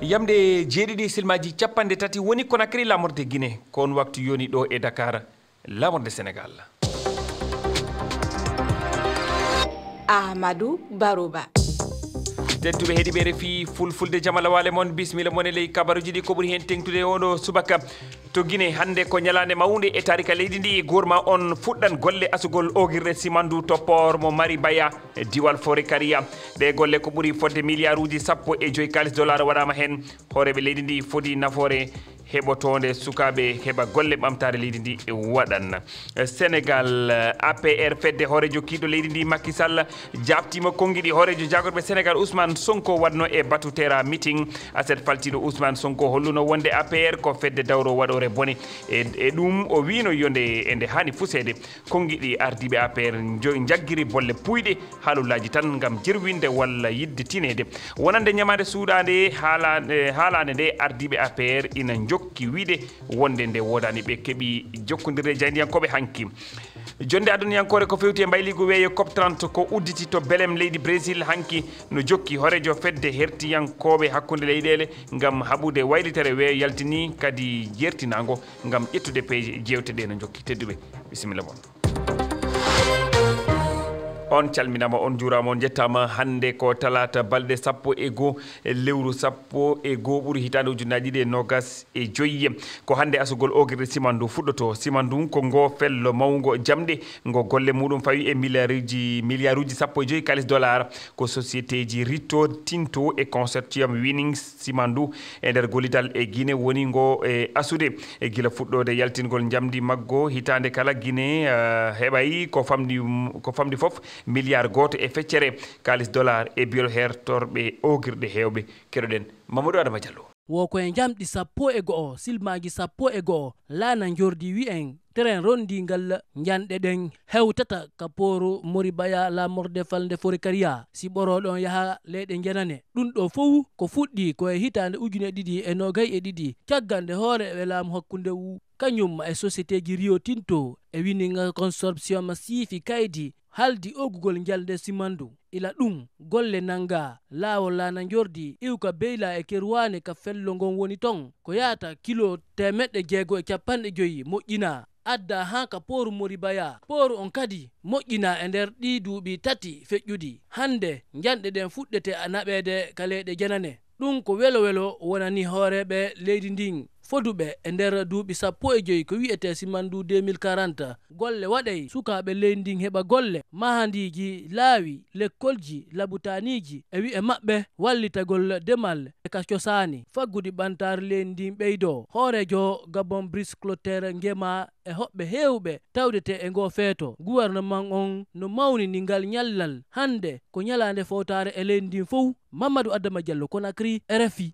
yamde jeeɗiɗi silmaji capande tati woni Conakry lamorde Guinée kon waktu yoni ɗo e Dakar lamorde Sénégal. Ahmadou Barouba. Tedduɓe heeɗiɓe refi fulfulde jamala wale mon bismilla mon e ley kabaruji ɗi ko ɓuri hen tengtude oɗo subaka to Guinée hande ko ñalande mawde e tarika leydi ndi gourma on fuɗɗan golle asugol ogirde simandu to port mo Mari Baya e diwal Forêt-Karia ɗe golle ko ɓuri fodde milliard uji $15 kalis dollar waɗama hen hooreɓe leydi ndi foti nafoore heɓotonde sukaɓe heɓa golle ɓamtare leydi ndi waɗan. Sénégal APR fedde hoorejo kiiɗo leydi ndi Macky Sall jabtima kongiɗi hoorejo jagorɓe Sénégal Ousmane Sonko waɗno e Batutera meeting aset faltiɗo Ousmane Sonko holluno wonde APR ko fedde dawro waɗore bone e ɗum o wino yonde ende hani fusede kongiɗi ardiɓe APR jagguiri bolle puyɗe haalullaji tan gam jirwinde walla yidde tinede wonande ñamade suuɗade haalande nde ardiɓe APR ina jokki wiide wonde nde wodani ɓe keeɓi jokkodirde jaydiyankoɓe hanki jonde aduniyankore ko fewti e mbayligo weeyo COP30 ko udditi to Belém leydi Brésil hanki no jokki horejo fedde hertiyankoɓe hakkude leyɗele gam haɓude waylitere weeyo yaltini kadi jertinago gam ƴettude peeje jewteɗe no jokki tedduɓe bisimilla moon on calminama on juurama on jettama hande ko talata balɗe 11 lewru 11 ɓuuri hitande ujunnaji ɗiɗi e nogas e joyyi ko hande asugol ogirde simandu fuɗɗoto simandu ko ngo fello mawgo jamɗe ngo golle muɗum fawi e milliard uji $15 kalis dollar ko société ji Rio Tinto e consortium winning simandu e nder gollidal e Guinée woni ngo e asude e gila fuɗɗode yaltingol jamdi maggo hitande kala Guinée heɓayi ko famdi foof milliard goto e feccere kalis dollar e biyol hertorɓe ogirɗe hewɓe keɗoɗen Mamadou Adama Diallo woko e jamɗi 11 silmaji 11 laana jordi wi en terrain rondingal janɗe ɗen hewtata kaporu Mori Baya lamorde falde Forêt-Karia si ɓoroɗon yaha leyɗe jenane ɗum ɗo fof ko fuɗɗi koye hitande 2022 caggande hoore ɓe laamu hakkunde kañum e société ji Rio Tinto e winning consortium siifi kaydi haldi ogugol jalde simandu ila ɗum golle nanga laawol laana jordi iwka beyla e kerwane ka fello ngon woni ton ko yata kilo 650 moƴƴina adda ha ka pooru Mori Baya pooru on kadi moƴƴina e nder ɗi duuɓi tati feƴƴudi hande janɗe ɗen fuɗɗete a naɓede ka leyɗe janane ɗum ko welo wonani hooreɓe leydi ndin foduɓe e nder duuɓi 15 ko wiyete simandu 2040 golle waɗay sukaɓe leydi ndin heɓa golle mahandiji laawi lekkolji labutaniji e wi'e maɓɓe wallitagol demal e ka cosani faggude ɓantare leydi ndin ɓeydo hoorejo Gabon Brice Clotaire ngema e hoɓɓe hewɓe tawdete e ngo feeto gouvernement on no mawnini ngal ñallal hande ko ñalande fowtare e leydi ndin fof Mamadou Adama Diallo Conakry RFI